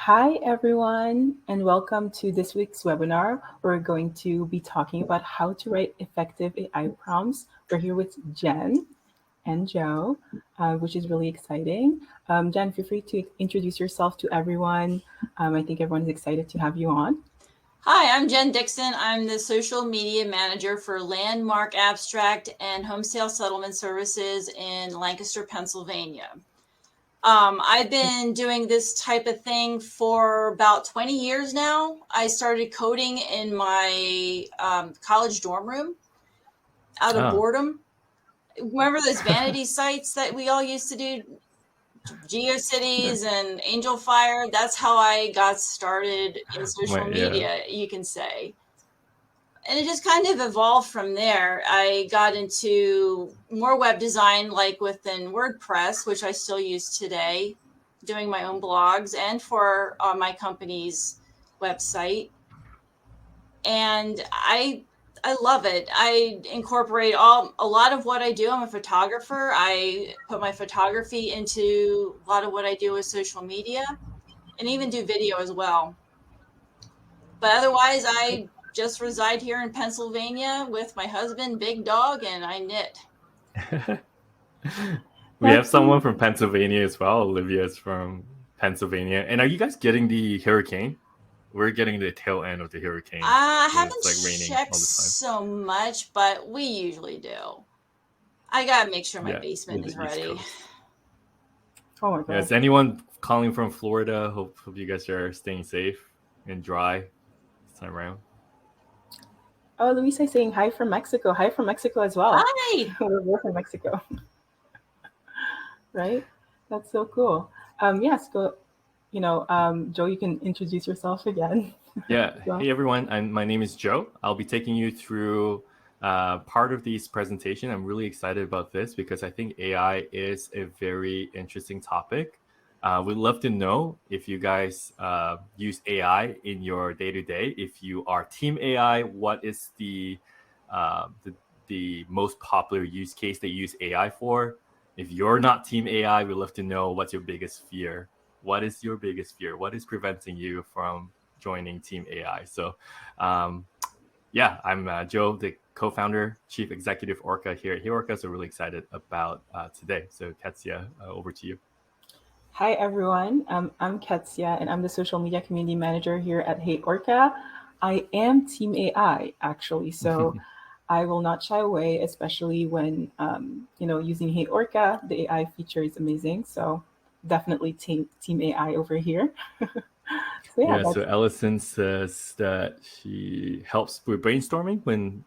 Hi, everyone, and welcome to this week's webinar. We're going to be talking about how to write effective AI prompts. We're here with Jenn and Joe, which is really exciting. Jenn, feel free to introduce yourself to everyone. I think everyone's excited to have you on. Hi, I'm Jenn Dixon. I'm the social media manager for Landmark Abstract and Home Sale Settlement Services in Lancaster, Pennsylvania. I've been doing this type of thing for about 20 years now. I started coding in my college dorm room out of boredom. Remember those vanity sites that we all used to do? GeoCities and Angel Fire. That's how I got started in social media, you can say. And it just kind of evolved from there. I got into more web design, like within WordPress, which I still use today, doing my own blogs and for my company's website. And I love it. I incorporate a lot of what I do. I'm a photographer. I put my photography into a lot of what I do with social media and even do video as well. But otherwise, I just reside here in Pennsylvania with my husband, Big Dog, and I knit. We have someone from Pennsylvania as well. Olivia is from Pennsylvania. And are you guys getting the hurricane? We're getting the tail end of the hurricane. I haven't checked so much, but we usually do. I gotta make sure my basement is ready. Oh my God. Is anyone calling from Florida? Hope you guys are staying safe and dry this time around. Oh, Luisa is saying hi from Mexico. Hi from Mexico as well. Hi. We're from Mexico. Right? That's so cool. Yes, go. Joe, you can introduce yourself again. Yeah. Hey, everyone. My name is Joe. I'll be taking you through part of this presentation. I'm really excited about this because I think AI is a very interesting topic. We'd love to know if you guys use AI in your day-to-day. If you are Team AI, what is the most popular use case that you use AI for? If you're not Team AI, we'd love to know what's your biggest fear. What is your biggest fear? What is preventing you from joining Team AI? So, I'm Joe, the co-founder, chief executive Orca here at HeyOrca. So really excited about today. So Ketsia, over to you. Hi, everyone. I'm Ketsia, and I'm the social media community manager here at HeyOrca. I am Team AI, actually. So I will not shy away, especially when, using HeyOrca. The AI feature is amazing. So definitely Team AI over here. So Ellison says that she helps with brainstorming when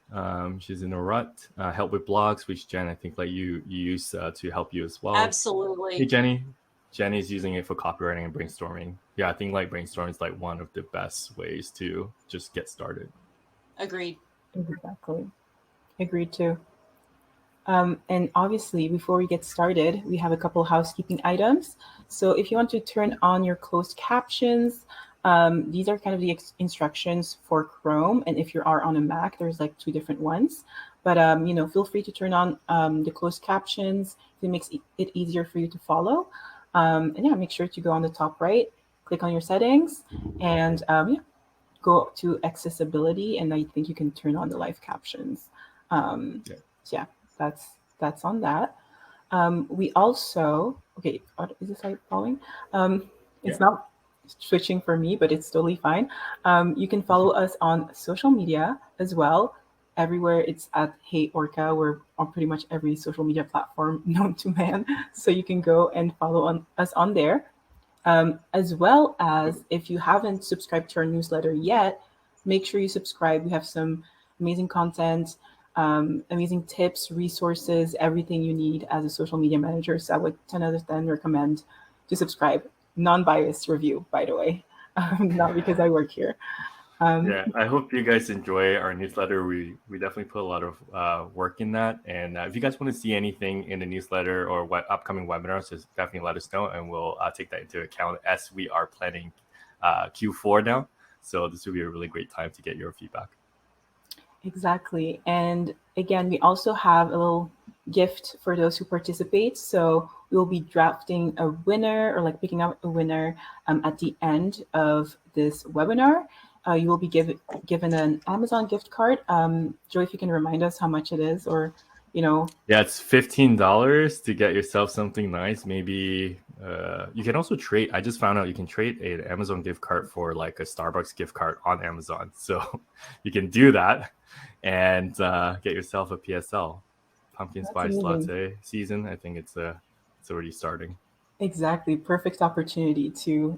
she's in a rut, help with blogs, which Jenn, I think like you use to help you as well. Absolutely. Hey, Jenny. Jenny's using it for copywriting and brainstorming. Yeah, I think like brainstorming is like one of the best ways to just get started. Agreed. Exactly. Agreed too. And obviously, before we get started, we have a couple housekeeping items. So if you want to turn on your closed captions, these are kind of the instructions for Chrome. And if you are on a Mac, there's like two different ones. But, feel free to turn on the closed captions. It makes it easier for you to follow. Make sure to go on the top right, click on your settings, and go to accessibility. And I think you can turn on the live captions. That's on that. We also, okay, is this site following? It's not switching for me, but it's totally fine. You can follow us on social media as well. Everywhere it's at HeyOrca. We're on pretty much every social media platform known to man. So you can go and follow us on there. As well as if you haven't subscribed to our newsletter yet, make sure you subscribe. We have some amazing content, amazing tips, resources, everything you need as a social media manager. So I would 10 out of 10 recommend to subscribe. Non-biased review, by the way, not because I work here. I hope you guys enjoy our newsletter. We definitely put a lot of work in that. And if you guys want to see anything in the newsletter or upcoming webinars, just definitely let us know, and we'll take that into account as we are planning Q4 now. So this will be a really great time to get your feedback. Exactly. And again, we also have a little gift for those who participate. So we will be drafting a winner, or like picking out a winner at the end of this webinar. You will be given an Amazon gift card. Joe, if you can remind us how much it is, or Yeah, it's $15 to get yourself something nice. Maybe you can also trade. I just found out you can trade an Amazon gift card for like a Starbucks gift card on Amazon. So you can do that and get yourself a PSL, pumpkin That's spice amazing. latte season. I think it's already starting. Exactly, perfect opportunity to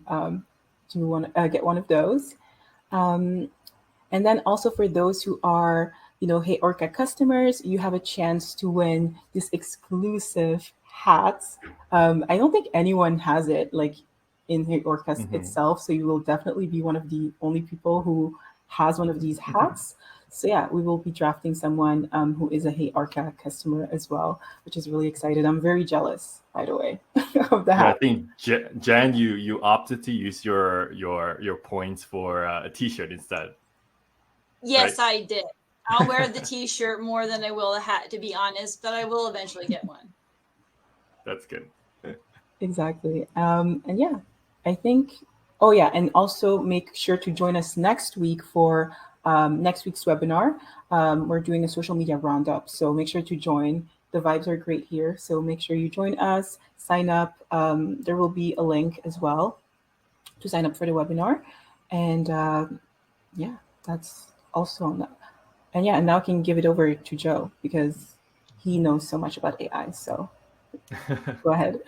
get one of those. Um, And then also for those who are, HeyOrca customers, you have a chance to win these exclusive hats. I don't think anyone has it like in HeyOrca itself, so you will definitely be one of the only people who has one of these hats. So yeah, we will be drafting someone who is a HeyOrca customer as well, which is really excited. I'm very jealous, by the way, of the Yeah, I hat. think Jen, you opted to use your points for a T-shirt instead, right? Yes, I did. I'll wear the t-shirt more than I will a hat, to be honest, but I will eventually get one. That's good. Exactly. And yeah, I think, oh yeah, and also make sure to join us next week for next week's webinar. We're doing a social media roundup, so make sure to join. The vibes are great here, so make sure you join us, sign up. There will be a link as well to sign up for the webinar. And yeah, that's also on that. And yeah, and now I can give it over to Joe because he knows so much about AI. So go ahead.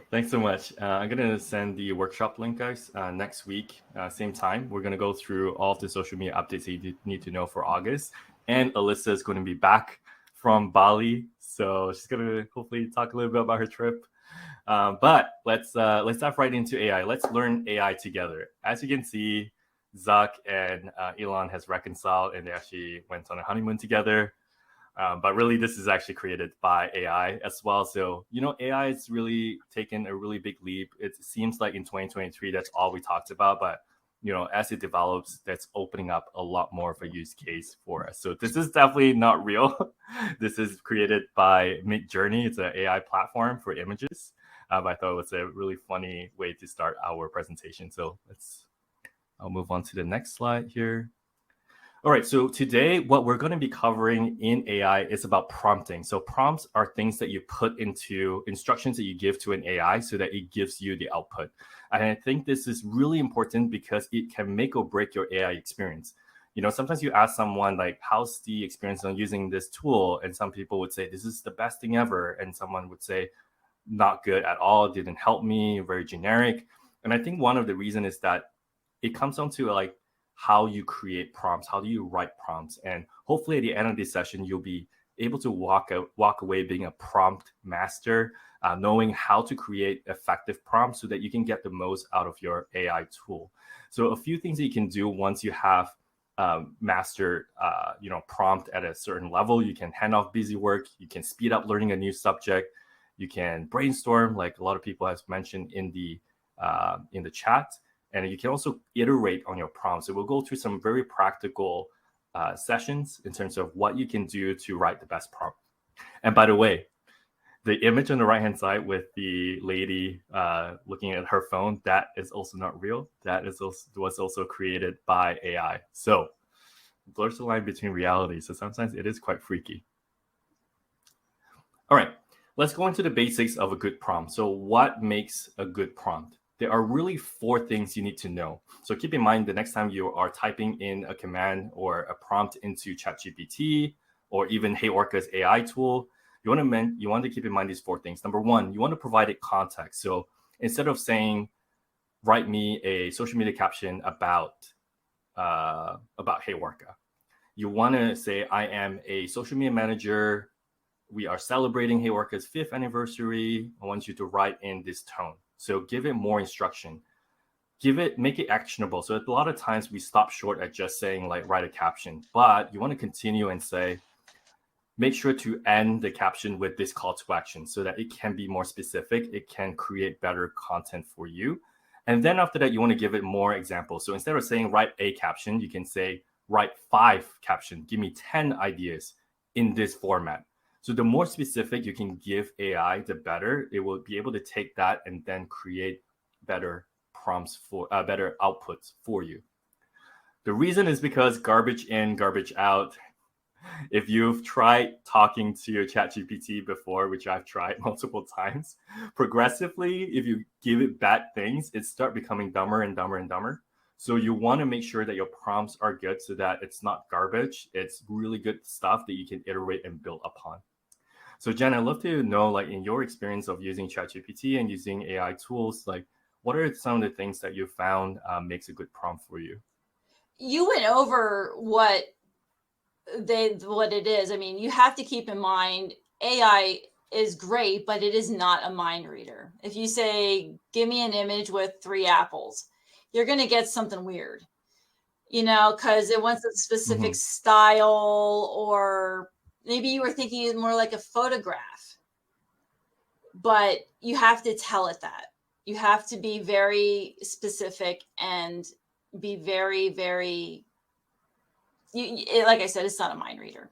Thanks so much. I'm going to send the workshop link, guys, next week, same time. We're going to go through all of the social media updates that you need to know for August. And Alyssa is going to be back from Bali. So she's going to hopefully talk a little bit about her trip. But let's dive right into AI. Let's learn AI together. As you can see, Zuck and Elon has reconciled and they actually went on a honeymoon together. But really, this is actually created by AI as well. So, AI is really taken a really big leap. It seems like in 2023, that's all we talked about. But, as it develops, that's opening up a lot more of a use case for us. So this is definitely not real. This is created by Midjourney. It's an AI platform for images. I thought it was a really funny way to start our presentation. So I'll move on to the next slide here. All right, so today what we're going to be covering in AI is about prompting. So prompts are things that you put into instructions that you give to an AI so that it gives you the output. And I think this is really important because it can make or break your AI experience. Sometimes you ask someone like, how's the experience on using this tool? And some people would say, this is the best thing ever. And someone would say, not good at all, didn't help me, very generic. And I think one of the reasons is that it comes down to like, how you create prompts, how do you write prompts, and hopefully at the end of this session you'll be able to walk away being a prompt master, knowing how to create effective prompts so that you can get the most out of your AI tool. So a few things that you can do once you have mastered prompt at a certain level. You can hand off busy work, you can speed up learning a new subject, you can brainstorm like a lot of people have mentioned in the chat. And you can also iterate on your prompts. So we'll go through some very practical sessions in terms of what you can do to write the best prompt. And by the way, the image on the right-hand side with the lady looking at her phone, that is also not real. That was also created by AI. So it blurs the line between reality. So sometimes it is quite freaky. All right, let's go into the basics of a good prompt. So what makes a good prompt? There are really 4 things you need to know. So keep in mind the next time you are typing in a command or a prompt into ChatGPT or even HeyOrca's AI tool, you want to keep in mind these 4 things. Number 1, you want to provide it context. So instead of saying, write me a social media caption about HeyOrca, you want to say, I am a social media manager. We are celebrating HeyOrca's 5th anniversary. I want you to write in this tone. So give it more instruction. Make it actionable. So a lot of times we stop short at just saying like write a caption, but you want to continue and say, make sure to end the caption with this call to action so that it can be more specific. It can create better content for you. And then after that, you want to give it more examples. So instead of saying write a caption, you can say write 5 captions. Give me 10 ideas in this format. So the more specific you can give AI, the better. It will be able to take that and then create better prompts for better outputs for you. The reason is because garbage in, garbage out. If you've tried talking to your ChatGPT before, which I've tried multiple times, progressively, if you give it bad things, it starts becoming dumber and dumber and dumber. So you want to make sure that your prompts are good so that it's not garbage. It's really good stuff that you can iterate and build upon. So Jenn, I'd love to know, like, in your experience of using ChatGPT and using AI tools, like, what are some of the things that you found makes a good prompt for you? You went over what it is. I mean, you have to keep in mind AI is great, but it is not a mind reader. If you say, give me an image with 3 apples, you're going to get something weird, because it wants a specific style, or maybe you were thinking more like a photograph, but you have to tell it that. You have to be very specific and be very, very, like I said, it's not a mind reader.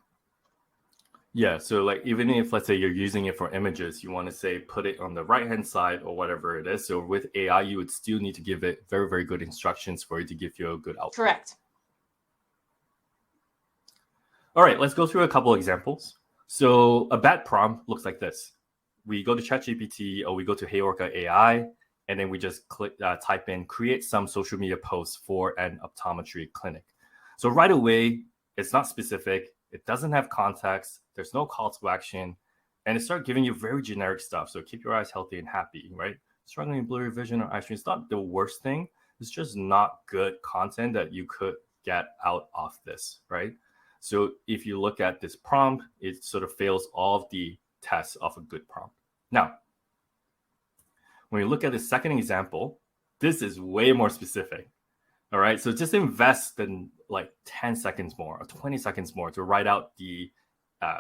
Yeah, so like even if, let's say, you're using it for images, you want to say put it on the right-hand side or whatever it is. So with AI, you would still need to give it very, very good instructions for it to give you a good output. Correct. All right, let's go through a couple examples. So a bad prompt looks like this. We go to ChatGPT or we go to HeyOrca AI, and then we just type in, create some social media posts for an optometry clinic. So right away, it's not specific. It doesn't have context. There's no call to action. And it starts giving you very generic stuff. So keep your eyes healthy and happy, right? Struggling with blurry vision or eye strain, it's not the worst thing. It's just not good content that you could get out of this, right? So if you look at this prompt, it sort of fails all of the tests of a good prompt. Now, when you look at the second example, this is way more specific. All right, so just invest in like 10 seconds more or 20 seconds more to write out the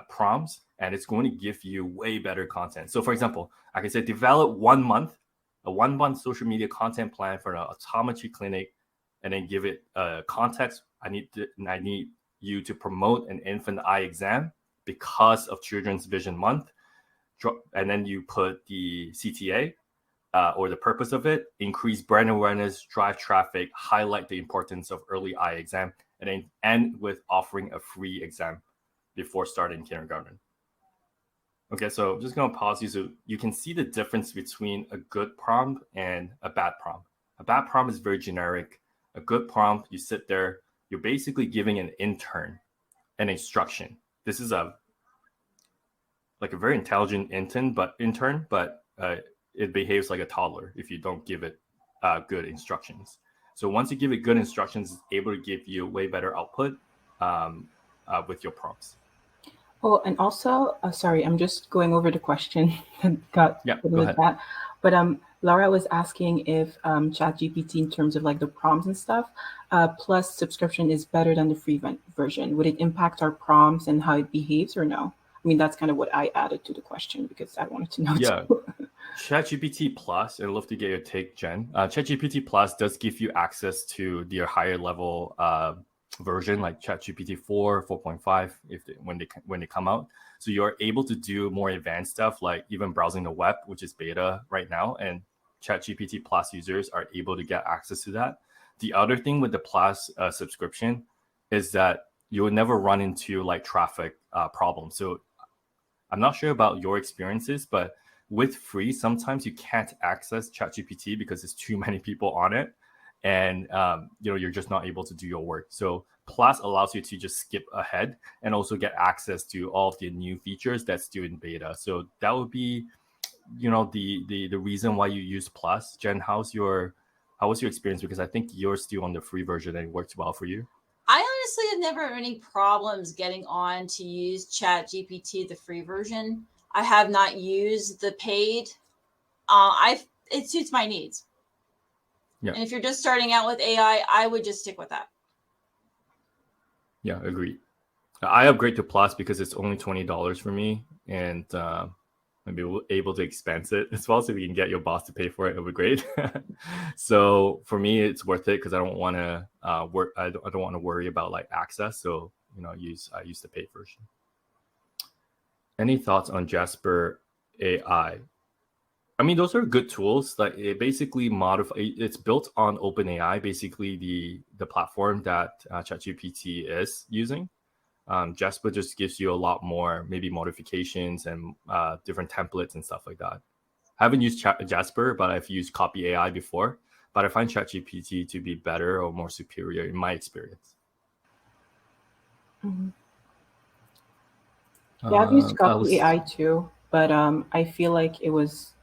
prompts, and it's going to give you way better content. So for example, I can say develop a 1 month social media content plan for an optometry clinic, and then give it context. I need you to promote an infant eye exam because of Children's Vision Month. And then you put the CTA, or the purpose of it, increase brand awareness, drive traffic, highlight the importance of early eye exam, and then end with offering a free exam before starting kindergarten. Okay, so I'm just going to pause you so you can see the difference between a good prompt and a bad prompt. A bad prompt is very generic. A good prompt, you sit there, you're basically giving an intern an instruction. This is a very intelligent intern, but it behaves like a toddler if you don't give it good instructions. So once you give it good instructions, it's able to give you way better output with your prompts. Oh, and also, sorry, I'm just going over the question that got put in the chat. But Laura was asking if ChatGPT, in terms of like the prompts and stuff, plus subscription is better than the free version. Would it impact our prompts and how it behaves, or no? I mean, that's kind of what I added to the question because I wanted to know. Yeah. ChatGPT Plus, I'd love to get your take, Jenn. ChatGPT Plus does give you access to their higher level version, like ChatGPT 4, 4.5, when they come out. So you're able to do more advanced stuff, like even browsing the web, which is beta right now. And ChatGPT Plus users are able to get access to that. The other thing with the Plus subscription is that you will never run into like traffic problems. So I'm not sure about your experiences, but with free, sometimes you can't access ChatGPT because there's too many people on it, and you're just not able to do your work. So Plus allows you to just skip ahead and also get access to all of the new features that's still in beta. So that would be, the reason why you use Plus. Jenn, how was your experience? Because I think you're still on the free version and it worked well for you. I honestly have never had any problems getting on to use ChatGPT, the free version. I have not used the paid. It suits my needs. Yeah. And if you're just starting out with AI, I would just stick with that. Yeah, agreed. I upgrade to Plus because it's only $20 for me, and maybe able to expense it as well. So if you can get your boss to pay for it, it would be great. So for me, it's worth it because I don't want to work. I don't want to worry about like access. So I use the paid version. Any thoughts on Jasper AI? I mean, those are good tools. Like it basically it's built on OpenAI, basically the platform that ChatGPT is using. Jasper just gives you a lot more maybe modifications and different templates and stuff like that. I haven't used Jasper, but I've used Copy AI before. But I find ChatGPT to be better or more superior in my experience. Mhm. Yeah, I've used Copy Alice, AI too, but I feel like it was.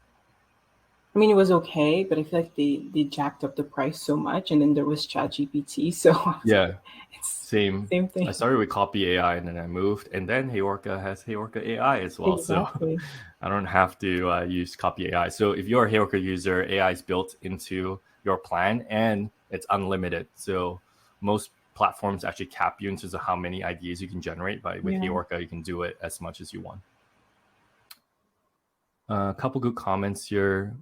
I mean, it was okay, but I feel like they jacked up the price so much, and then there was ChatGPT, so I was like, yeah, it's same. same I thing. started with Copy AI and then I moved, and then HeyOrca has HeyOrca AI as well. So Exactly. I don't have to use Copy AI. So if you're a HeyOrca user, AI is built into your plan and it's unlimited. So most platforms actually cap you in terms of how many ideas you can generate. But with Yeah. HeyOrca, you can do it as much as you want. A couple good comments here.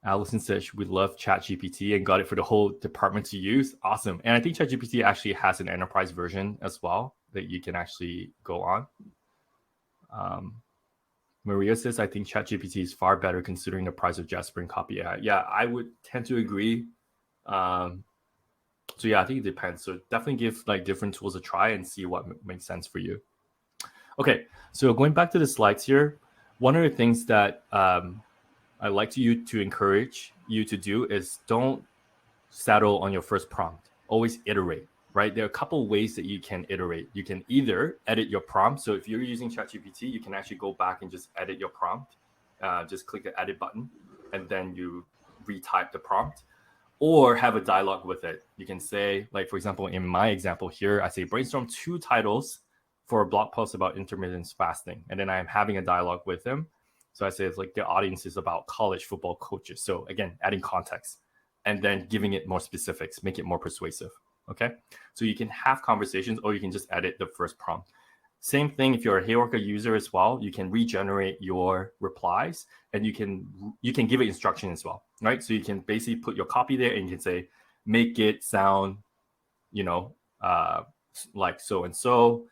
Allison says we love ChatGPT and got it for the whole department to use. Awesome. And I think ChatGPT actually has an enterprise version as well that you can actually go on. Maria says, I think ChatGPT is far better considering the price of Jasper and Copy AI. Yeah, I would tend to agree. So yeah, I think it depends. So definitely give like different tools a try and see what makes sense for you. Okay, so going back to the slides here, one of the things that I like to encourage you to do is don't settle on your first prompt. Always iterate, right? There are a couple of ways that you can iterate. You can either edit your prompt. So if you're using ChatGPT, you can actually go back and just edit your prompt. Just click the edit button and then you retype the prompt or have a dialogue with it. You can say, like, for example, in my example here, I say brainstorm 2 titles for a blog post about intermittent fasting. And then I'm having a dialogue with them. So I say it's like the audience is about college football coaches. So again, adding context and then giving it more specifics, make it more persuasive. Okay. So you can have conversations or you can just edit the first prompt. Same thing if you're a HeyOrca user as well, you can regenerate your replies and you can give it instruction as well, right? So you can basically put your copy there and you can say, make it sound, like so and so,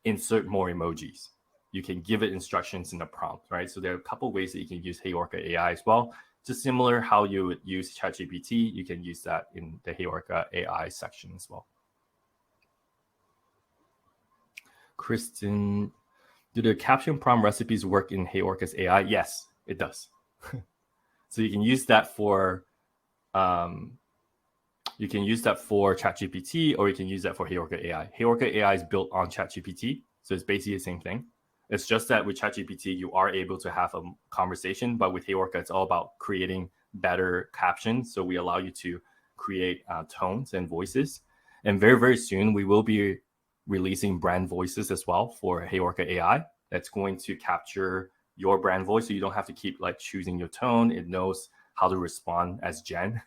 insert more emojis. You can give it instructions in the prompt, right? So there are a couple ways that you can use HeyOrca AI as well. Just similar how you would use ChatGPT, you can use that in the HeyOrca AI section as well. Kristen, do the caption prompt recipes work in HeyOrca's AI? Yes, it does. So you can use that for ChatGPT or you can use that for HeyOrca AI. HeyOrca AI is built on ChatGPT, so it's basically the same thing. It's just that with ChatGPT, you are able to have a conversation, but with HeyOrca, it's all about creating better captions. So we allow you to create tones and voices. And very, very soon, we will be releasing brand voices as well for HeyOrca AI. That's going to capture your brand voice, so you don't have to keep like choosing your tone. It knows how to respond as Jenn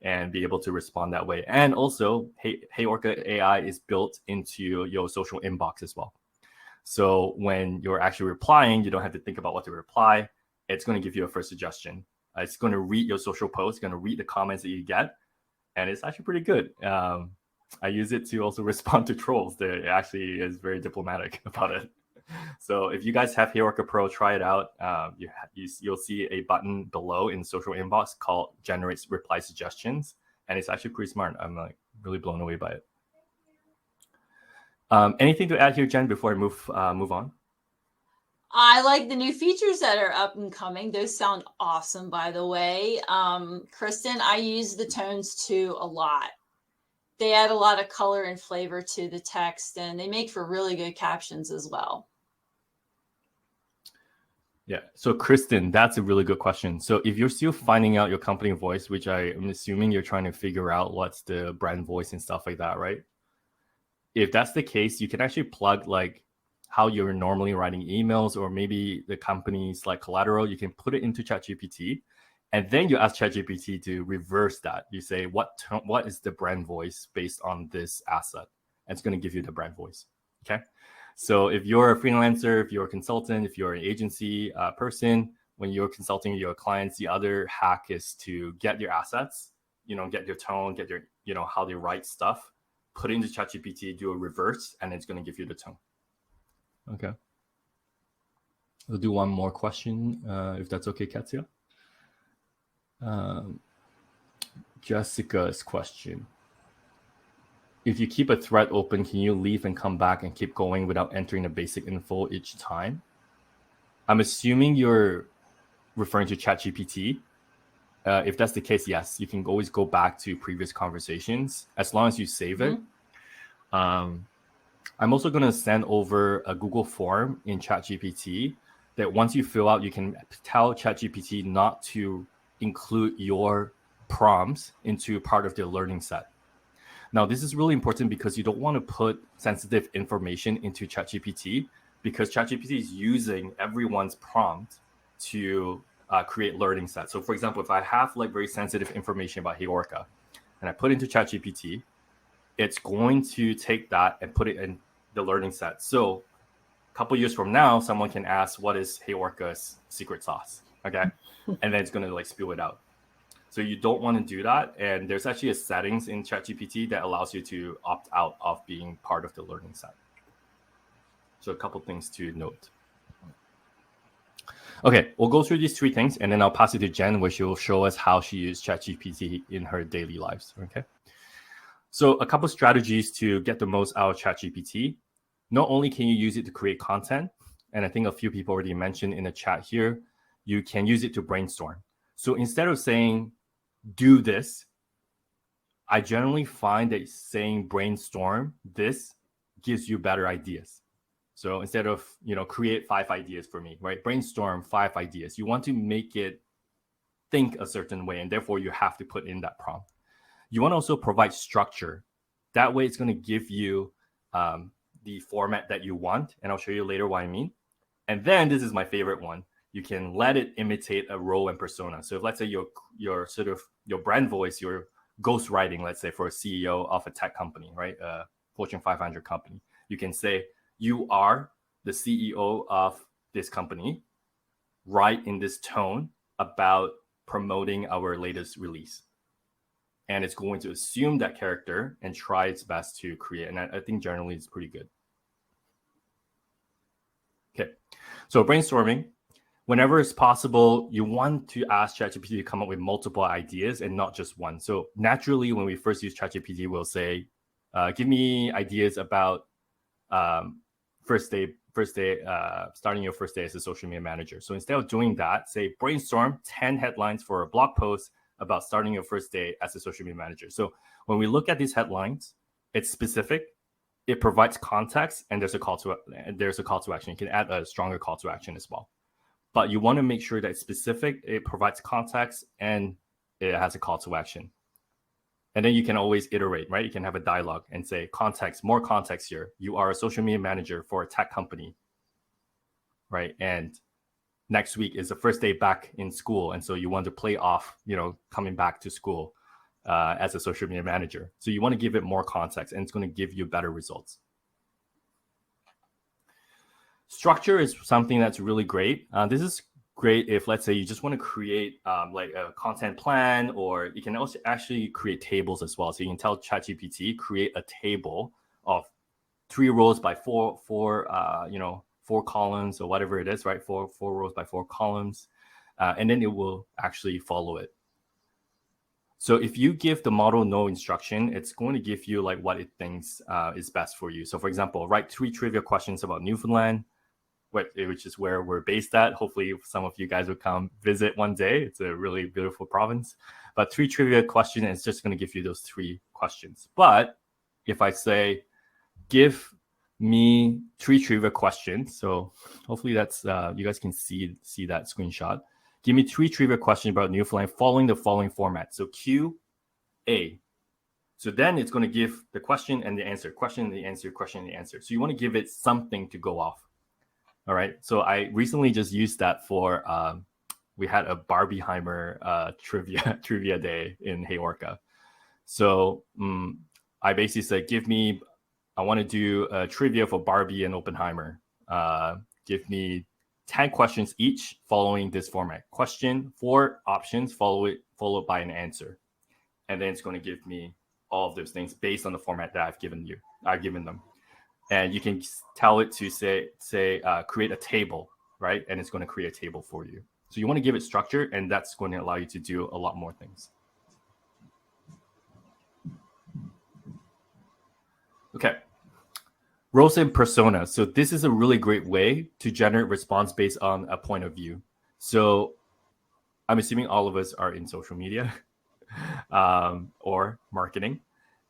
and be able to respond that way. And also, HeyOrca AI is built into your social inbox as well. So when you're actually replying, you don't have to think about what to reply. It's going to give you a first suggestion. It's going to read your social posts, going to read the comments that you get, and it's actually pretty good. I use it to also respond to trolls. It actually is very diplomatic about it. So if you guys have HeyOrca Pro, try it out. You'll see a button below in social inbox called Generates Reply Suggestions, and it's actually pretty smart. I'm like really blown away by it. Anything to add here, Jenn, before I move on? I like the new features that are up and coming. Those sound awesome, by the way. Kristen, I use the tones too a lot. They add a lot of color and flavor to the text, and they make for really good captions as well. Yeah. So Kristen, that's a really good question. So if you're still finding out your company voice, which I'm assuming you're trying to figure out what's the brand voice and stuff like that, right? If that's the case, you can actually plug like how you're normally writing emails or maybe the company's like collateral. You can put it into ChatGPT and then you ask ChatGPT to reverse that. You say, what is the brand voice based on this asset? And it's going to give you the brand voice. Okay. So if you're a freelancer, if you're a consultant, if you're an agency person, when you're consulting your clients, the other hack is to get your assets, get your tone, get your, how they write stuff, put it into ChatGPT, do a reverse, and it's going to give you the tone. Okay. We'll do one more question, if that's okay, Katya. Jessica's question. If you keep a thread open, can you leave and come back and keep going without entering the basic info each time? I'm assuming you're referring to ChatGPT. If that's the case, yes, you can always go back to previous conversations as long as you save it. I'm also going to send over a Google form in ChatGPT that once you fill out, you can tell ChatGPT not to include your prompts into part of the learning set. Now, this is really important because you don't want to put sensitive information into ChatGPT, because ChatGPT is using everyone's prompt to create learning sets. So for example, if I have like very sensitive information about HeyOrca and I put it into ChatGPT, it's going to take that and put it in the learning set. So a couple years from now, someone can ask, what is HeyOrca's secret sauce? Okay. And then it's going to like spew it out. So you don't want to do that. And there's actually a settings in ChatGPT that allows you to opt out of being part of the learning set. So a couple things to note. Okay, we'll go through these three things and then I'll pass it to Jenn, where she will show us how she used ChatGPT in her daily lives. Okay. So a couple strategies to get the most out of ChatGPT. Not only can you use it to create content, and I think a few people already mentioned in the chat here, you can use it to brainstorm. So instead of saying, do this, I generally find that saying brainstorm this gives you better ideas. So instead of, create 5 ideas for me, right? Brainstorm 5 ideas. You want to make it think a certain way, and therefore you have to put in that prompt. You want to also provide structure. That way it's going to give you the format that you want, and I'll show you later what I mean. And then this is my favorite one. You can let it imitate a role and persona. So if let's say your sort of your brand voice, your ghostwriting, let's say for a CEO of a tech company, right? A Fortune 500 company, you can say, you are the CEO of this company, write in this tone about promoting our latest release. And it's going to assume that character and try its best to create. And I think generally it's pretty good. Okay, so brainstorming. Whenever it's possible, you want to ask ChatGPT to come up with multiple ideas and not just one. So naturally, when we first use ChatGPT, we'll say, give me ideas about starting your first day as a social media manager. So instead of doing that, say brainstorm 10 headlines for a blog post about starting your first day as a social media manager. So when we look at these headlines, it's specific, it provides context, and there's a call to action. You can add a stronger call to action as well. But you want to make sure that it's specific, it provides context, and it has a call to action. And then you can always iterate, right? You can have a dialogue and say, context, more context here. You are a social media manager for a tech company, right? And next week is the first day back in school. And so you want to play off, coming back to school as a social media manager. So you want to give it more context, and it's going to give you better results. Structure is something that's really great. This is great if, let's say, you just want to create like a content plan, or you can also actually create tables as well. So you can tell ChatGPT, create a table of 3 rows by 4 columns, or whatever it is, right? 4 rows by 4 columns, and then it will actually follow it. So if you give the model no instruction, it's going to give you like what it thinks is best for you. So for example, write 3 trivia questions about Newfoundland, which is where we're based at. Hopefully some of you guys will come visit one day. It's a really beautiful province. But 3 trivia questions, it's just going to give you those 3 questions. But if I say, give me 3 trivia questions, so hopefully that's you guys can see that screenshot. Give me 3 trivia questions about Newfoundland following the following format. So QA. So then it's going to give the question and the answer, question and the answer, question and the answer. So you want to give it something to go off. All right. So I recently just used that for, we had a Barbieheimer trivia day in HeyOrca. So I basically said, I want to do a trivia for Barbie and Oppenheimer. Give me 10 questions each following this format. Question, 4 options, followed by an answer. And then it's going to give me all of those things based on the format that I've given them. and you can tell it to say create a table, right? And it's going to create a table for you. So you want to give it structure, and that's going to allow you to do a lot more things. Okay. Roles and personas. So this is a really great way to generate response based on a point of view. So I'm assuming all of us are in social media or marketing.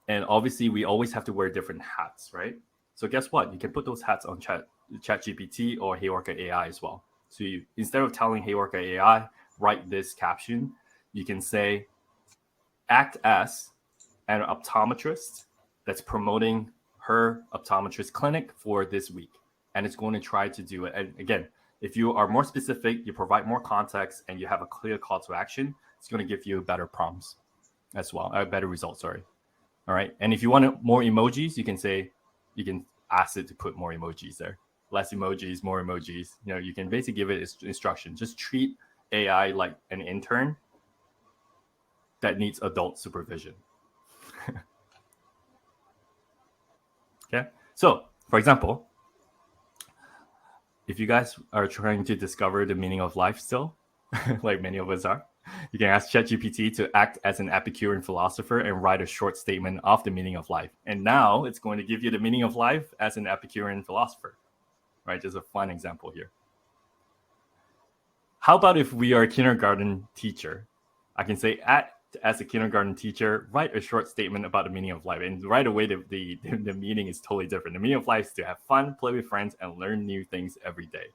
And obviously, we always have to wear different hats, right? So guess what? You can put those hats on ChatGPT or HeyOrca AI as well. So instead of telling HeyOrca AI, write this caption, you can say, act as an optometrist that's promoting her optometrist clinic for this week. And it's going to try to do it. And again, if you are more specific, you provide more context, and you have a clear call to action, it's going to give you better prompts as well, better results, sorry. All right. And if you want more emojis, you can ask it to put more emojis there. Less emojis, more emojis. You can basically give it instruction. Just treat AI like an intern that needs adult supervision. Okay. So, for example, if you guys are trying to discover the meaning of life still, like many of us are, you can ask ChatGPT to act as an Epicurean philosopher and write a short statement of the meaning of life. And now it's going to give you the meaning of life as an Epicurean philosopher, right? Just a fun example here. How about if we are a kindergarten teacher? I can say, act as a kindergarten teacher, write a short statement about the meaning of life. And right away, the meaning is totally different. The meaning of life is to have fun, play with friends, and learn new things every day.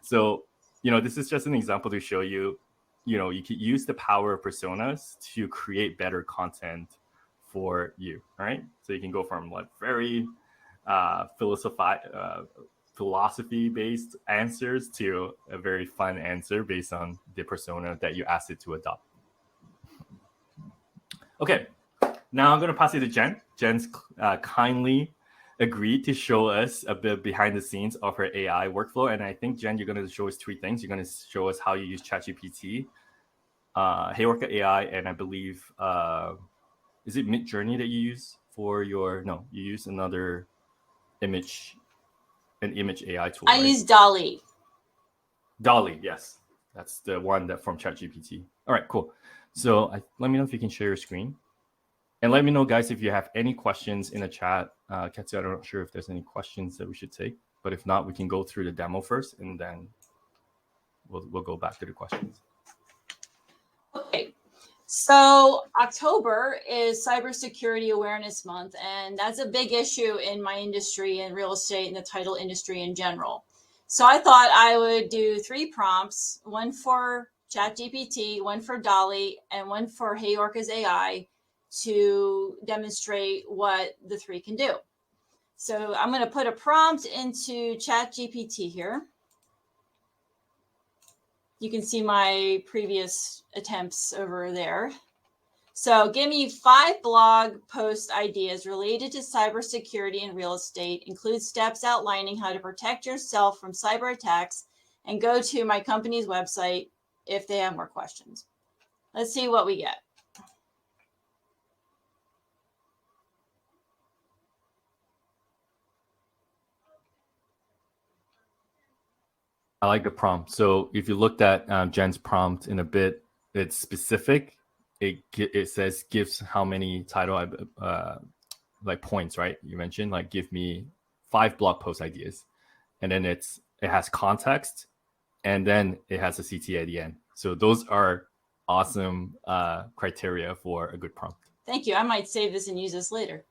So, this is just an example to show you, you can use the power of personas to create better content for you, right? So you can go from like very philosophy-based answers to a very fun answer based on the persona that you asked it to adopt. Okay, now I'm going to pass it to Jenn. Jenn's kindly agreed to show us a bit behind the scenes of her AI workflow. And I think, Jenn, you're going to show us three things. You're going to show us how you use ChatGPT, HeyOrca AI, and I believe, is it Midjourney that you use for you use another image AI tool, I use DALL-E. DALL-E, yes. That's the one from ChatGPT. All right, cool. So let me know if you can share your screen. And let me know, guys, if you have any questions in the chat. Katya, I'm not sure if there's any questions that we should take. But if not, we can go through the demo first, and then we'll go back to the questions. Okay. So October is Cybersecurity Awareness Month, and that's a big issue in my industry, in real estate and the title industry in general. So I thought I would do 3 prompts, one for ChatGPT, one for DALL-E, and one for HeyOrca's AI to demonstrate what the 3 can do. So I'm going to put a prompt into ChatGPT here. You can see my previous attempts over there. So give me 5 blog post ideas related to cybersecurity and real estate. Include steps outlining how to protect yourself from cyber attacks, and go to my company's website if they have more questions. Let's see what we get. I like the prompt. So if you looked at Jenn's prompt in a bit, it's specific. It says gives how many title like points, right? You mentioned like give me 5 blog post ideas, and then it has context, and then it has a CTA at the end. So those are awesome criteria for a good prompt. Thank you. I might save this and use this later.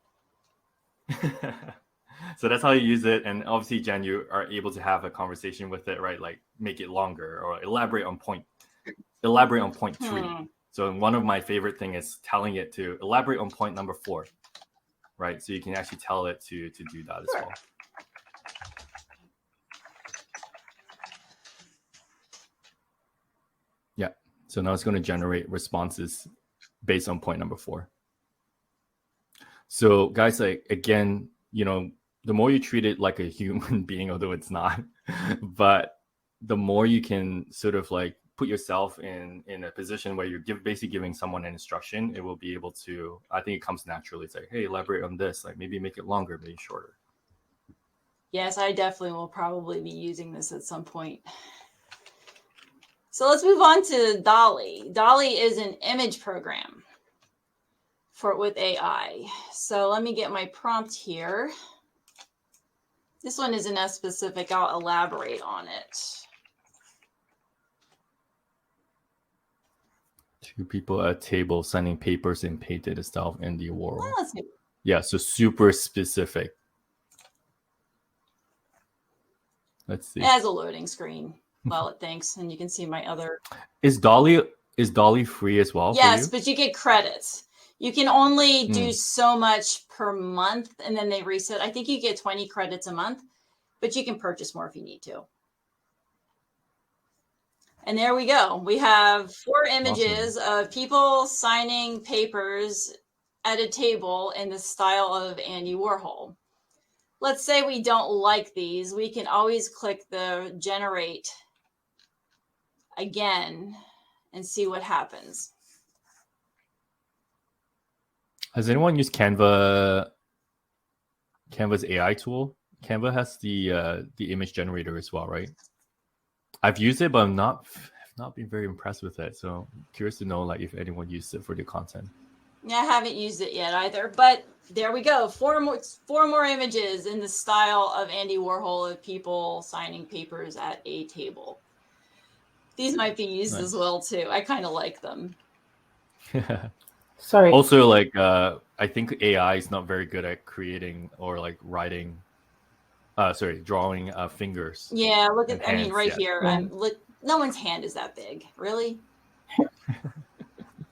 So that's how you use it. And obviously, Jenn, you are able to have a conversation with it, right? Like make it longer or elaborate on point 3. So one of my favorite thing is telling it to elaborate on point number 4, right? So you can actually tell it to do that as well. Yeah. So now it's going to generate responses based on point number 4. So guys, like again, the more you treat it like a human being, although it's not, but the more you can sort of like put yourself in a position where you're basically giving someone an instruction, it will be able to, I think it comes naturally. It's like, hey, elaborate on this, like maybe make it longer, maybe shorter. Yes, I definitely will probably be using this at some point. So let's move on to DALL-E. DALL-E is an image program with AI. So let me get my prompt here. This one isn't as specific. I'll elaborate on it. Two people at a table signing papers in painted style of Andy Warhol. Well, let's see. Yeah, so super specific. Let's see. It has a loading screen while it thinks, and you can see my other. Is DALL-E free as well? Yes, for you? but you get credits. You can only do so much per month, and then they reset. I think you get 20 credits a month, but you can purchase more if you need to. And there we go. We have 4 images of people signing papers at a table in the style of Andy Warhol. Let's say we don't like these. We can always click the generate again and see what happens. Has anyone used Canva's AI tool? Canva has the image generator as well, right? I've used it, but I've not been very impressed with it. So I'm curious to know like if anyone used it for the content. Yeah, I haven't used it yet either, but there we go. 4 more images in the style of Andy Warhol of people signing papers at a table. These might be used as well too. I kind of like them. Sorry. Also, like I think AI is not very good at creating or like writing. Drawing fingers. Yeah, look at. I mean, right here. Yeah. No one's hand is that big. Really?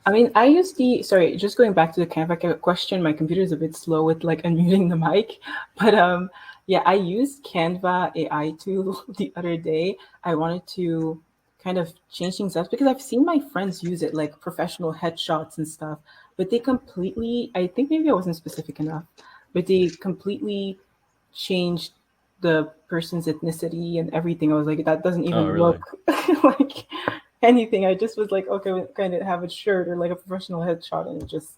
I mean, I use just going back to the Canva question, my computer is a bit slow with like unmuting the mic. But yeah, I used Canva AI tool the other day. I wanted to kind of change things up because I've seen my friends use it, like professional headshots and stuff. But they completely, I think maybe I wasn't specific enough, but they completely changed the person's ethnicity and everything. I was like, that doesn't even look like anything. I just was like, okay, kind of have a shirt or like a professional headshot, and it just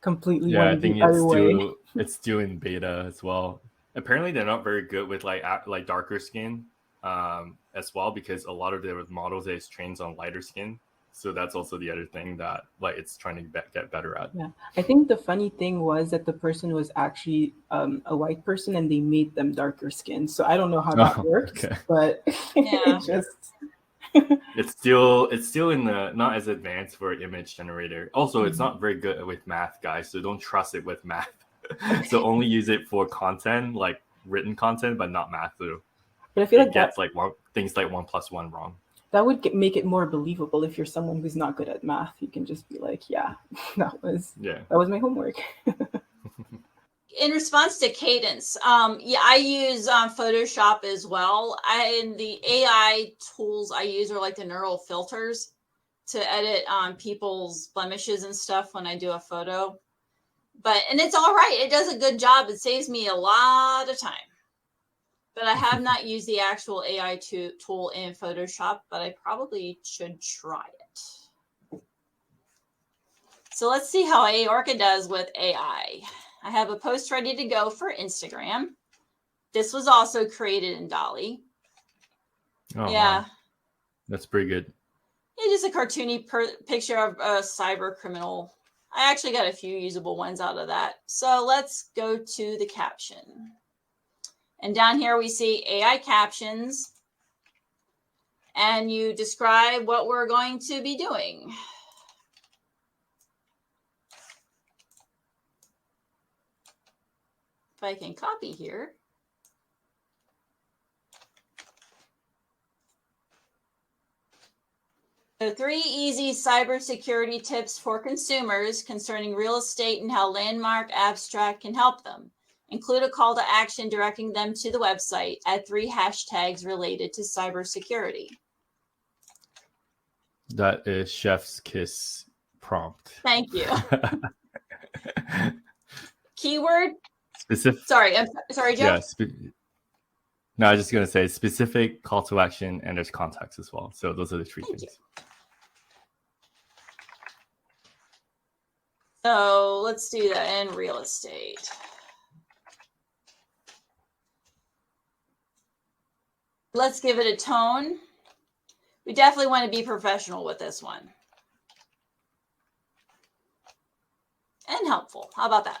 completely went the other way. It's still in beta as well. Apparently, they're not very good with like darker skin as well, because a lot of their models is trained on lighter skin. So that's also the other thing that like it's trying to get better at. Yeah, I think the funny thing was that the person was actually a white person, and they made them darker skinned. So I don't know how that worked, but yeah. It's still in the not as advanced for image generator. Also, it's not very good with math, guys. So don't trust it with math. So only use it for content, like written content, but not math. So but I feel like gets like things like 1 + 1 wrong. That would make it more believable if you're someone who's not good at math. You can just be like, yeah, that was my homework. In response to cadence, I use Photoshop as well. And the AI tools I use are like the neural filters to edit people's blemishes and stuff when I do a photo. And it's all right. It does a good job. It saves me a lot of time. But I have not used the actual AI tool in Photoshop, but I probably should try it. So let's see how HeyOrca does with AI. I have a post ready to go for Instagram. This was also created in DALL-E. Oh, yeah. Wow. That's pretty good. It is a cartoony picture of a cyber criminal. I actually got a few usable ones out of that. So let's go to the caption. And down here we see AI captions. And you describe what we're going to be doing. If I can copy here. So 3 easy cybersecurity tips for consumers concerning real estate and how Landmark Abstract can help them. Include a call to action directing them to the website. Add 3 hashtags related to cybersecurity. That is Chef's Kiss prompt. Thank you. Keyword? Specific. Sorry, Joe. Yeah. No, I was just going to say specific call to action, and there's context as well. So those are the 3 things. You. So let's do that in real estate. Let's give it a tone. We definitely want to be professional with this one. And helpful. How about that?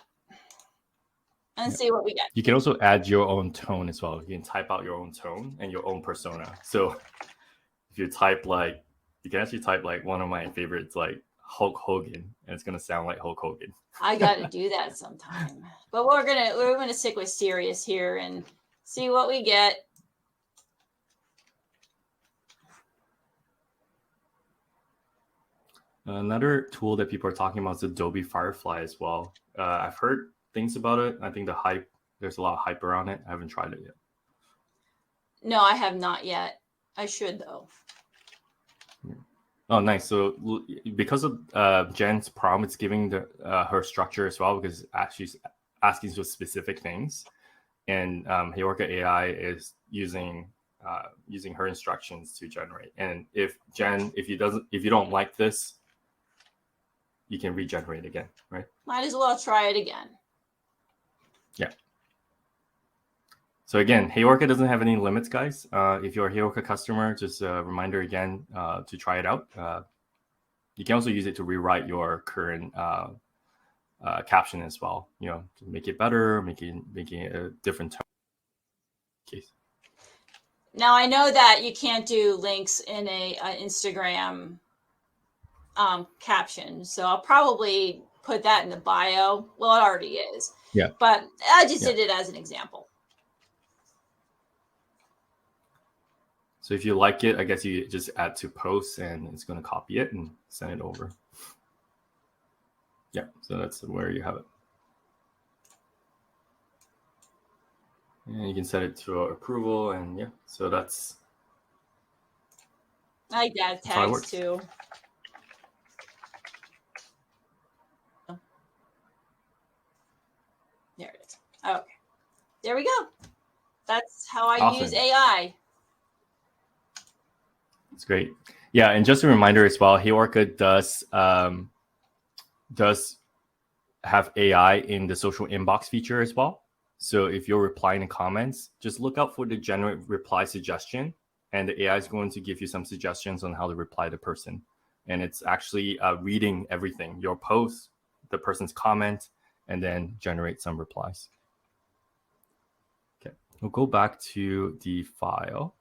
And see what we get. You can also add your own tone as well. You can type out your own tone and your own persona. So if you type like, you can actually type like one of my favorites, like Hulk Hogan, and it's gonna sound like Hulk Hogan. I got to do that sometime. But we're gonna stick with serious here and see what we get. Another tool that people are talking about is Adobe Firefly as well. I've heard things about it. I think there's a lot of hype around it. I haven't tried it yet. No, I have not yet. I should though. Oh, nice. So because of Jen's prompt, it's giving her structure as well, because she's asking for specific things. And HeyOrca AI is using her instructions to generate. And if you don't like this, you can regenerate again, right? Might as well try it again. Yeah. So again, HeyOrca doesn't have any limits, guys. If you're a HeyOrca customer, just a reminder again to try it out. You can also use it to rewrite your current caption as well. You know, to make it better, making it a different tone. Case. Now I know that you can't do links in a Instagram caption, so I'll probably put that in the bio. Well, it already is. Yeah. But I just did it as an example. So if you like it, I guess you just add to posts and it's going to copy it and send it over. Yeah, so that's where you have it. And you can set it to approval, and yeah, so that's. I like that tags too. There it is. Okay. There we go. That's how I use AI. It's great. Yeah, and just a reminder as well, HeyOrca does have AI in the social inbox feature as well. So if you're replying in comments, just look out for the generate reply suggestion, and the AI is going to give you some suggestions on how to reply to the person. And it's actually reading everything, your post, the person's comment, and then generate some replies. Okay, we'll go back to the file.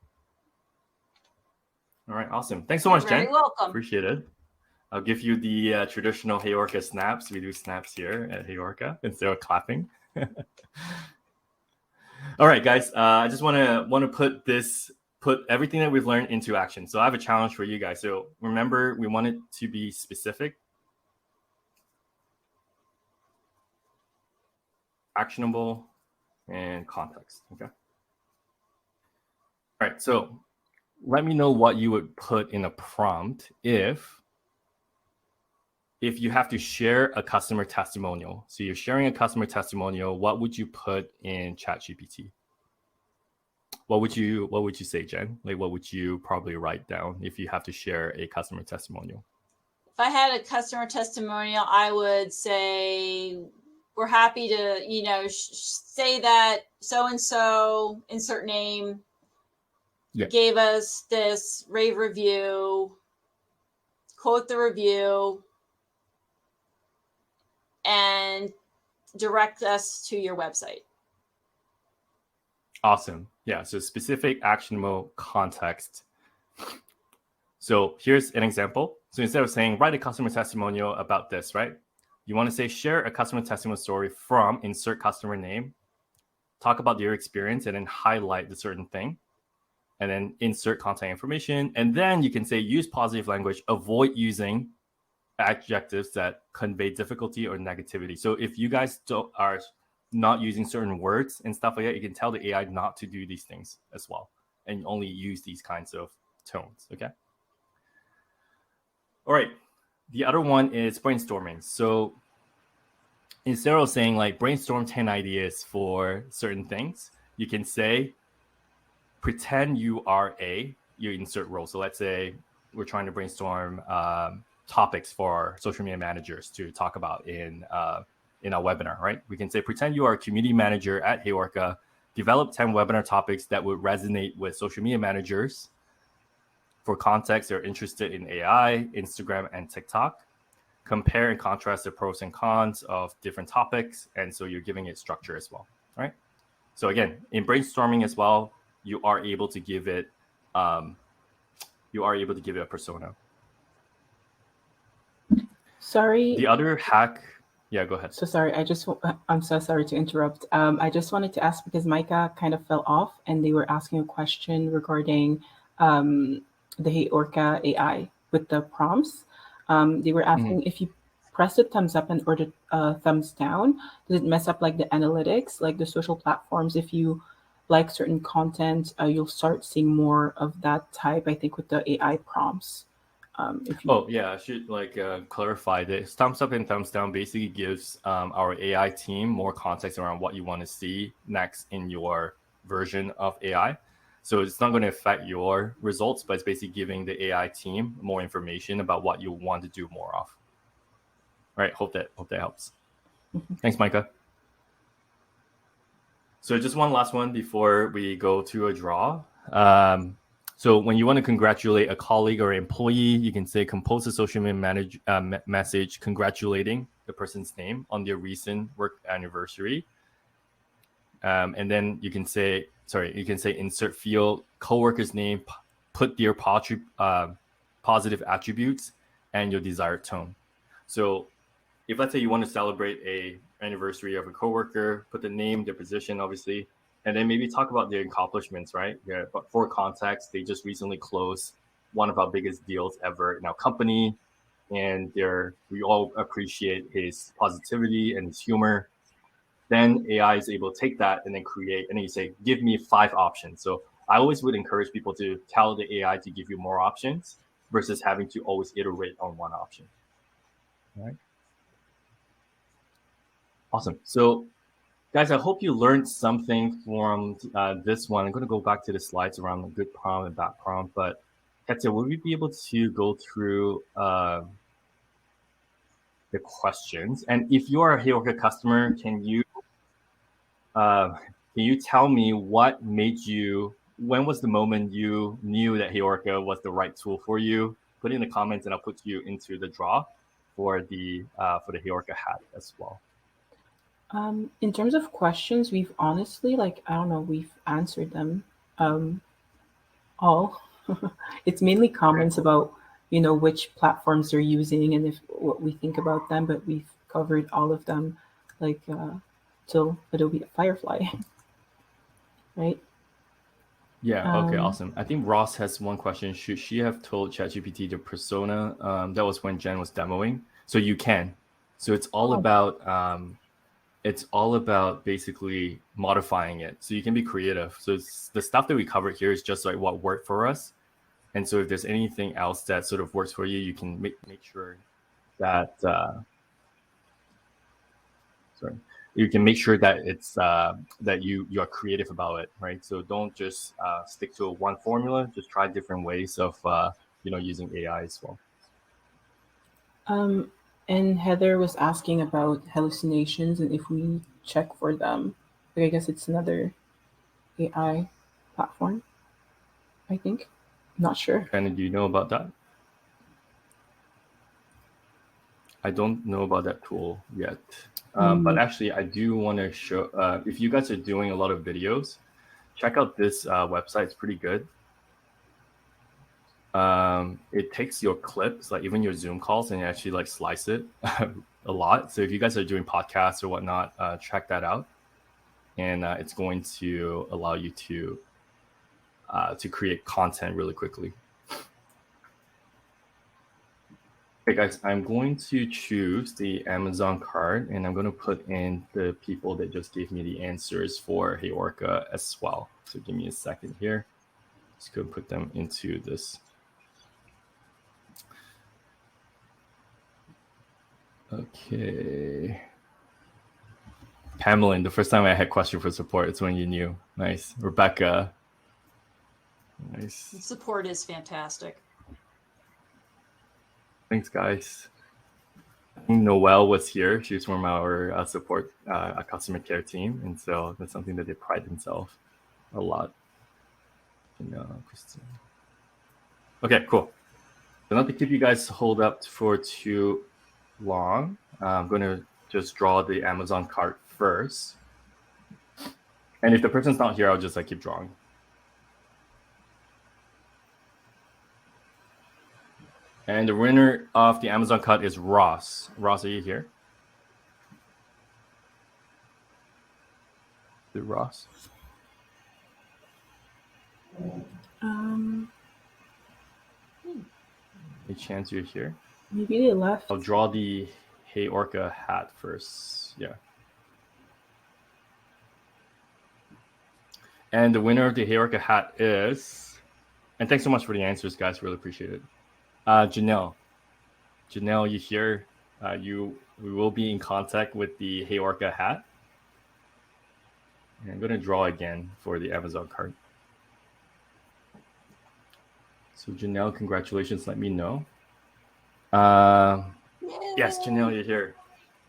All right, awesome. Thanks so much, Jen. You're very welcome. Appreciate it. I'll give you the traditional HeyOrca snaps. We do snaps here at HeyOrca instead of clapping. All right, guys. I just want to put everything that we've learned into action. So I have a challenge for you guys. So remember, we want it to be specific, actionable, and context. Okay. All right. So let me know what you would put in a prompt if you have to share a customer testimonial. So you're sharing a customer testimonial. What would you put in ChatGPT? What would you say, Jen? Like, what would you probably write down if you have to share a customer testimonial? If I had a customer testimonial, I would say we're happy to, say that so-and-so, insert name, gave us this rave review, quote the review, and direct us to your website. Awesome. Yeah. So specific, actionable, context. So here's an example. So instead of saying, write a customer testimonial about this, right? You want to say, share a customer testimonial story from insert customer name, talk about your experience, and then highlight the certain thing, and then insert contact information. And then you can say, use positive language, avoid using adjectives that convey difficulty or negativity. So if you guys are not using certain words and stuff like that, you can tell the AI not to do these things as well, and only use these kinds of tones. Okay. All right. The other one is brainstorming. So instead of saying like brainstorm 10 ideas for certain things, you can say, pretend you insert role. So let's say we're trying to brainstorm topics for social media managers to talk about in our webinar, right? We can say, pretend you are a community manager at HeyOrca. develop 10 webinar topics that would resonate with social media managers. For context, they're interested in AI, Instagram, and TikTok. Compare and contrast the pros and cons of different topics. And so you're giving it structure as well, right? So again, in brainstorming as well, you are able to give it a persona. Sorry. The other hack, yeah, go ahead. So sorry, I'm so sorry to interrupt. I just wanted to ask because Micah kind of fell off and they were asking a question regarding the HeyOrca AI with the prompts. They were asking if you press the thumbs up or the thumbs down, does it mess up like the analytics, like the social platforms? If you like certain content, you'll start seeing more of that type, I think, with the AI prompts. I should clarify this. Thumbs up and thumbs down basically gives our AI team more context around what you want to see next in your version of AI. So it's not going to affect your results, but it's basically giving the AI team more information about what you want to do more of. All right, hope that helps. Thanks, Micah. So just one last one before we go to a draw. So when you want to congratulate a colleague or employee, you can say compose a social media message congratulating the person's name on their recent work anniversary. And then you can say insert field, coworker's name, put their positive attributes and your desired tone. So if let's say you want to celebrate a anniversary of a coworker, put the name, their position, obviously, and then maybe talk about their accomplishments, right? Yeah, but for context, they just recently closed one of our biggest deals ever in our company, and we all appreciate his positivity and his humor. Then AI is able to take that and then create, and then you say, give me 5 options. So I always would encourage people to tell the AI to give you more options versus having to always iterate on one option. All right. Awesome. So guys, I hope you learned something from this one. I'm going to go back to the slides around the good prompt and bad prompt, but Katya, will we be able to go through the questions? And if you are a HeyOrca customer, can you tell me when was the moment you knew that HeyOrca was the right tool for you? Put it in the comments and I'll put you into the draw for the HeyOrca hat as well. In terms of questions, we've honestly, we've answered them all. It's mainly comments about, which platforms they're using and what we think about them, but we've covered all of them, till Adobe Firefly, right? Yeah, okay, awesome. I think Ross has one question. Should she have told ChatGPT the persona? That was when Jenn was demoing. So you can. So it's all about basically modifying it. So you can be creative. So the stuff that we covered here is just like what worked for us. And so if there's anything else that sort of works for you, you can make sure that you can make sure that it's that you're creative about it, right? So don't just stick to one formula. Just try different ways of using AI as well. And Heather was asking about hallucinations and if we check for them. I guess it's another AI platform, I think. Not sure. And do you know about that? I don't know about that tool yet. But actually, I do want to show, if you guys are doing a lot of videos, check out this website. It's pretty good. It takes your clips, like even your Zoom calls, and actually slice it a lot. So if you guys are doing podcasts or whatnot, check that out. And it's going to allow you to create content really quickly. Okay, guys, I'm going to choose the Amazon card, and I'm going to put in the people that just gave me the answers for HeyOrca as well. So give me a second here. Just go put them into this. Okay. Pamela, the first time I had question for support, it's when you knew. Nice. Rebecca. Nice. The support is fantastic. Thanks, guys. Noelle was here. She's from our support customer care team, and so that's something that they pride themselves a lot. Christine. Okay, cool. So not to keep you guys hold up for too long, I'm going to just draw the Amazon cart first. And if the person's not here, I'll just keep drawing. And the winner of the Amazon cart is Ross. Ross, are you here? Is it Ross? Any chance you're here? Maybe they left. I'll draw the HeyOrca hat first. Yeah. And the winner of the HeyOrca hat is, and thanks so much for the answers, guys. Really appreciate it. Janelle. Janelle, you here? We will be in contact with the HeyOrca hat. And I'm going to draw again for the Amazon cart. So Janelle, congratulations. Let me know. Yes, Janelle, you're here.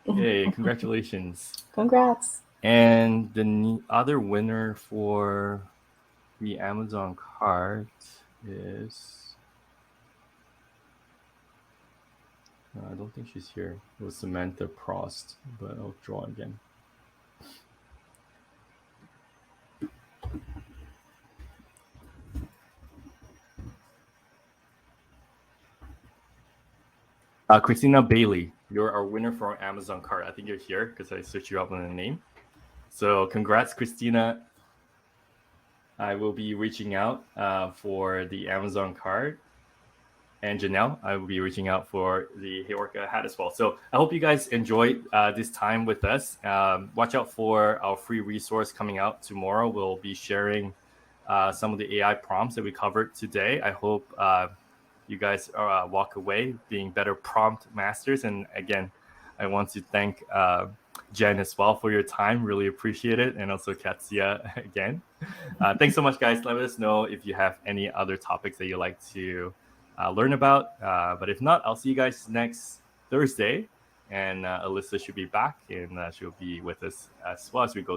Hey, congratulations. Congrats. And the other winner for the Amazon cart is... I don't think she's here. It was Samantha Prost, but I'll draw again. Christina Bailey, you're our winner for our Amazon cart. I think you're here because I searched you up on the name. So congrats, Christina. I will be reaching out for the Amazon cart. And Janelle, I will be reaching out for the HeyOrca hat as well. So I hope you guys enjoyed this time with us. Watch out for our free resource coming out tomorrow. We'll be sharing some of the AI prompts that we covered today. I hope you guys walk away being better prompt masters. And again, I want to thank Jenn as well for your time. Really appreciate it. And also Katsia again. Thanks so much, guys. Let us know if you have any other topics that you'd like to learn about. But if not, I'll see you guys next Thursday. And Alyssa should be back, and she'll be with us as well as we go through